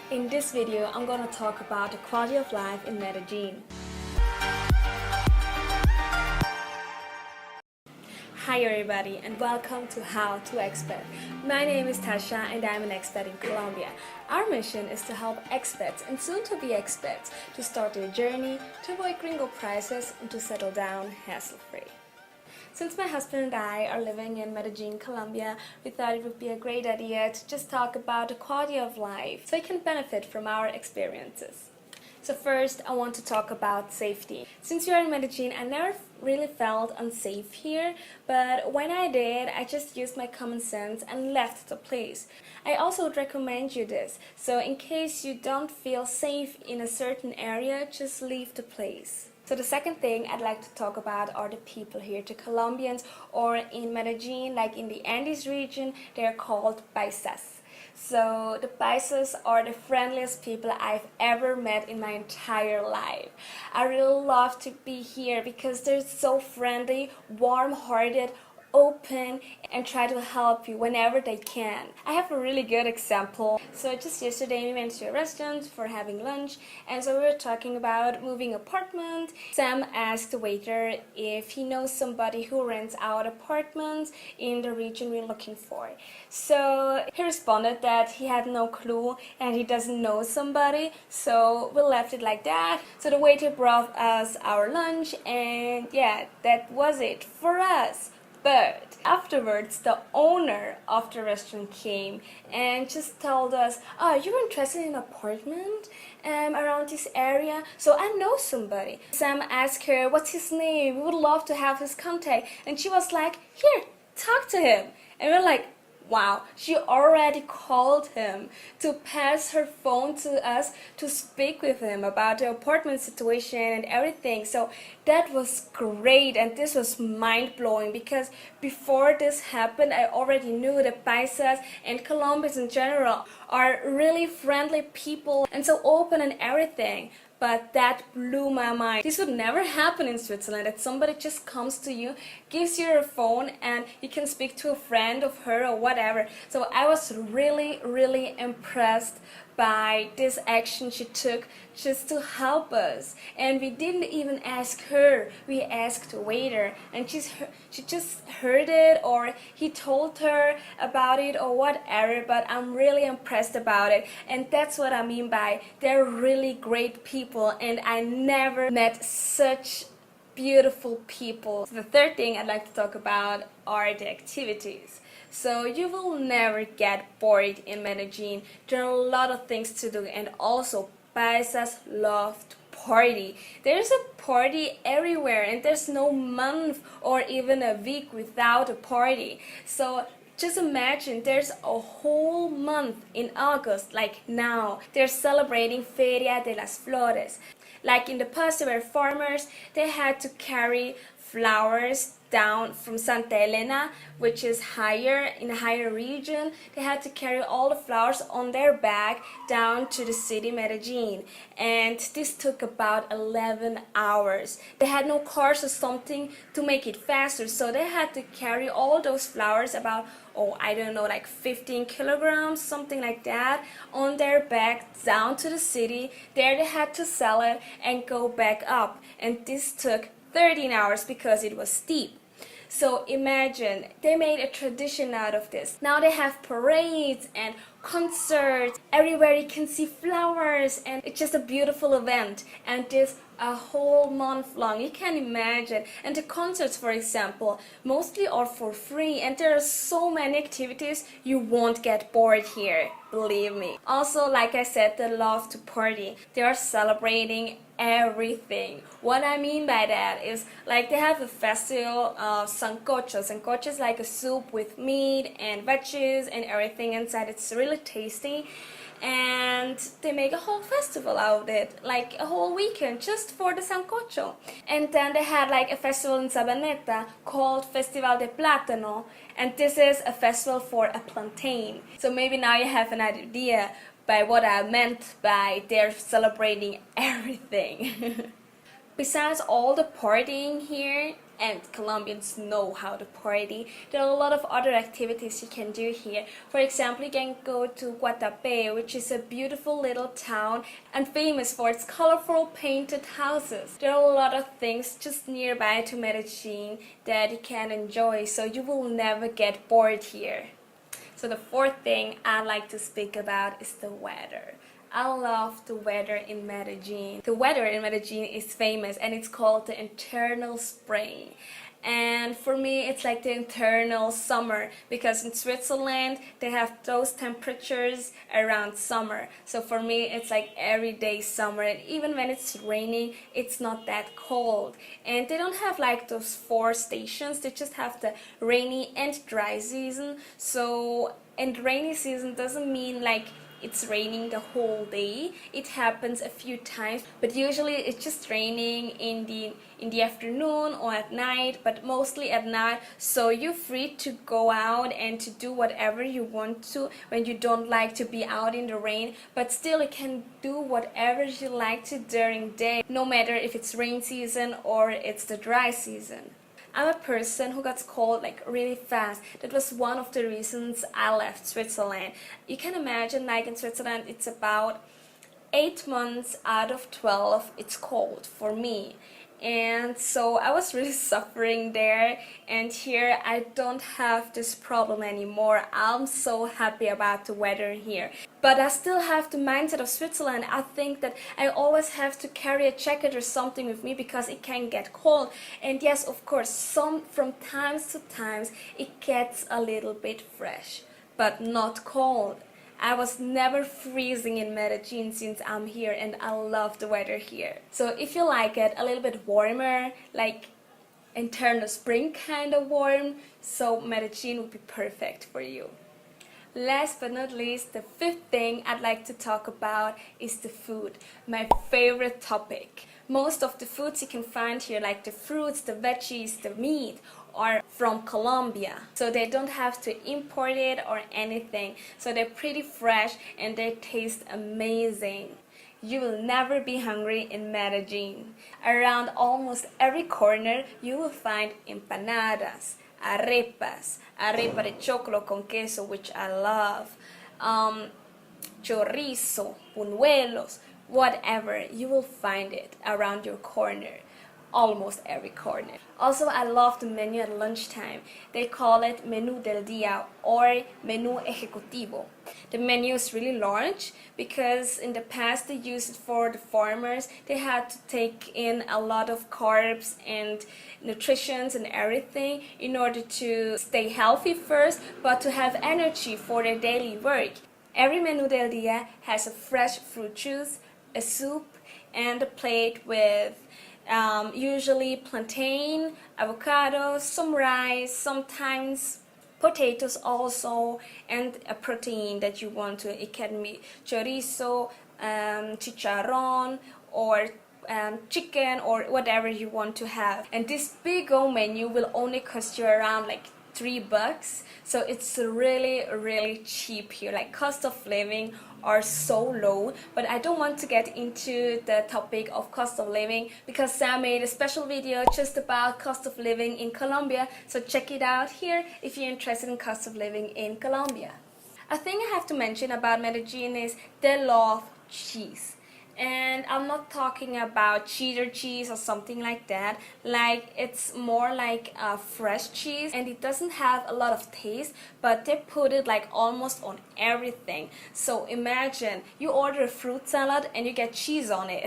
In this video, I'm going to talk about the quality of life in Medellin. Hi everybody and welcome to How to Expat. My name is Tacha and I'm an expat in Colombia. Our mission is to help expats and soon-to-be expats to start their journey, to avoid gringo prices and to settle down hassle-free. Since my husband and I are living in Medellin Colombia, we thought it would be a great idea to just talk about the quality of life so you can benefit from our experiences. So first, I want to talk about safety. Since we are in Medellin, I never really felt unsafe here, but when I did, I just used my common sense and left the place. I also would recommend you this, so in case you don't feel safe in a certain area, just leave the place. So the second thing I'd like to talk about are the people here, the Colombians, or in Medellin, like in the Andes region, they're called paisas. So the paisas are the friendliest people I've ever met in my entire life. I really love to be here because they're so friendly, warm-hearted, open, and try to help you whenever they can. I have a really good example. So just yesterday we went to a restaurant for having lunch, and so we were talking about moving apartment. Sam asked the waiter if he knows somebody who rents out apartments in the region we're looking for. So he responded that he had no clue and he doesn't know somebody, so we left it like that. So the waiter brought us our lunch, and yeah, that was it for us. But afterwards, the owner of the restaurant came and just told us, "Oh, you're interested in an apartment around this area? So I know somebody." Sam asked her, "What's his name? We would love to have his contact." And she was like, "Here, talk to him." And we're like, wow, she already called him to pass her phone to us to speak with him about the apartment situation and everything. So that was great, and this was mind-blowing because before this happened, I already knew that paisas and Colombians in general are really friendly people and so open and everything. But that blew my mind. This would never happen in Switzerland, that somebody just comes to you, gives you a phone, and you can speak to a friend of her or whatever. So I was really impressed by this action she took just to help us. And we didn't even ask her, we asked the waiter, and she just heard it, or he told her about it or whatever. But I'm really impressed about it, and that's what I mean by they're really great people, and I never met such beautiful people. The third thing I'd like to talk about are the activities. So you will never get bored in Medellin. There are a lot of things to do, and also paisas love to party. There's a party everywhere, and there's no month or even a week without a party. So just imagine there's a whole month in August, like now, they're celebrating Feria de las Flores. Like in the past, there were farmers, they had to carry flowers down from Santa Elena, which is higher, in a higher region. They had to carry all the flowers on their back down to the city Medellin, and this took about 11 hours. They had no cars or something to make it faster, so they had to carry all those flowers, about, oh, I don't know, like 15 kilograms, something like that, on their back down to the city. There they had to sell it and go back up, and this took 13 hours because it was steep. So imagine, they made a tradition out of this. Now they have parades and concerts. Everywhere you can see flowers, and it's just a beautiful event. And this a whole month long, you can imagine. And the concerts, for example, mostly are for free, and there are so many activities, you won't get bored here, believe me. Also, like I said, they love to party. They are celebrating everything. What I mean by that is, like, they have a festival of sancocho. Sancocho is like a soup with meat and veggies and everything inside. It's really tasty, and they make a whole festival out of it, like a whole weekend just for the sancocho. And then they had like a festival in Sabaneta called Festival de Plátano, and this is a festival for a plantain. So maybe now you have an idea by what I meant by they're celebrating everything. Besides all the partying here, and Colombians know how to party, there are a lot of other activities you can do here. For example, you can go to Guatapé, which is a beautiful little town and famous for its colorful painted houses. There are a lot of things just nearby to Medellin that you can enjoy, so you will never get bored here. So the fourth thing I'd like to speak about is the weather. I love the weather in Medellin. The weather in Medellin is famous and it's called the internal spring. And for me it's like the internal summer, because in Switzerland they have those temperatures around summer. So for me it's like everyday summer, and even when it's raining it's not that cold. And they don't have like those 4 stations, they just have the rainy and dry season. So, and rainy season doesn't mean like it's raining the whole day. It happens a few times, but usually it's just raining in the afternoon or at night, but mostly at night. So you're free to go out and to do whatever you want to when you don't like to be out in the rain, but still you can do whatever you like to during day, no matter if it's rain season or it's the dry season. I'm a person who gets cold like really fast. That was one of the reasons I left Switzerland. You can imagine, like in Switzerland it's about 8 months out of 12 it's cold for me. And so I was really suffering there, and here I don't have this problem anymore. I'm so happy about the weather here. But I still have the mindset of Switzerland. I think that I always have to carry a jacket or something with me because it can get cold. And yes, of course, from times to times it gets a little bit fresh, but not cold. I was never freezing in Medellin since I'm here, and I love the weather here. So if you like it a little bit warmer, like internal spring kind of warm, so Medellin would be perfect for you. Last but not least, the fifth thing I'd like to talk about is the food, my favorite topic. Most of the foods you can find here, like the fruits, the veggies, the meat, are from Colombia, so they don't have to import it or anything, so they're pretty fresh and they taste amazing. You will never be hungry in Medellin. Around almost every corner you will find empanadas, arepas, arepa de choclo con queso, which I love, chorizo, buñuelos, whatever, you will find it around your corner. Almost every corner. Also, I love the menu at lunchtime. They call it Menú del Día or Menú Ejecutivo. The menu is really large because in the past they used it for the farmers. They had to take in a lot of carbs and nutritions and everything in order to stay healthy first, but to have energy for their daily work. Every Menú del Día has a fresh fruit juice, a soup, and a plate with usually plantain, avocados, some rice, sometimes potatoes also, and a protein that you want to. It can be chorizo, chicharrón, or chicken, or whatever you want to have. And this big old menu will only cost you around like $3, so it's really cheap here. Like cost of living are so low, but I don't want to get into the topic of cost of living because Sam made a special video just about cost of living in Colombia, so check it out here if you're interested in cost of living in Colombia. A thing I have to mention about Medellin is they love cheese. And I'm not talking about cheddar cheese or something like that. Like, it's more like a fresh cheese, and it doesn't have a lot of taste, but they put it like almost on everything. So imagine you order a fruit salad and you get cheese on it.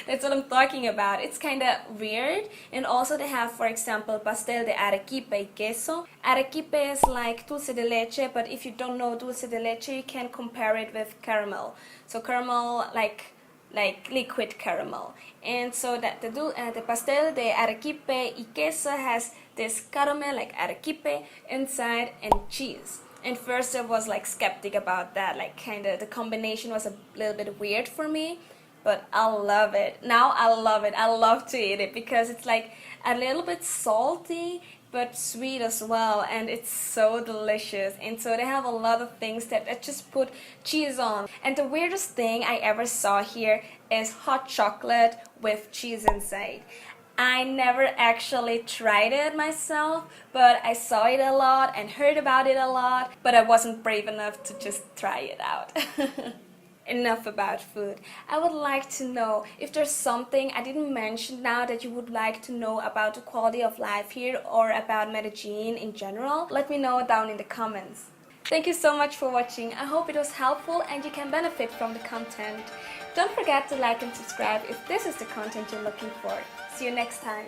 That's what I'm talking about. It's kind of weird. And also they have, for example, pastel de arequipe y queso. Arequipe is like dulce de leche, but if you don't know dulce de leche, you can compare it with caramel. So caramel, like liquid caramel. And so that the pastel de arequipe y queso has this caramel like arequipe inside and cheese. And first I was like skeptic about that, like kind of the combination was a little bit weird for me, but I love it. Now I love it. I love to eat it because it's like a little bit salty but sweet as well, and it's so delicious. And so they have a lot of things that I just put cheese on. And the weirdest thing I ever saw here is hot chocolate with cheese inside. I never actually tried it myself, but I saw it a lot and heard about it a lot, but I wasn't brave enough to just try it out. Enough about food. I would like to know if there's something I didn't mention now that you would like to know about the quality of life here or about Medellin in general. Let me know down in the comments. Thank you so much for watching. I hope it was helpful and you can benefit from the content. Don't forget to like and subscribe if this is the content you're looking for. See you next time.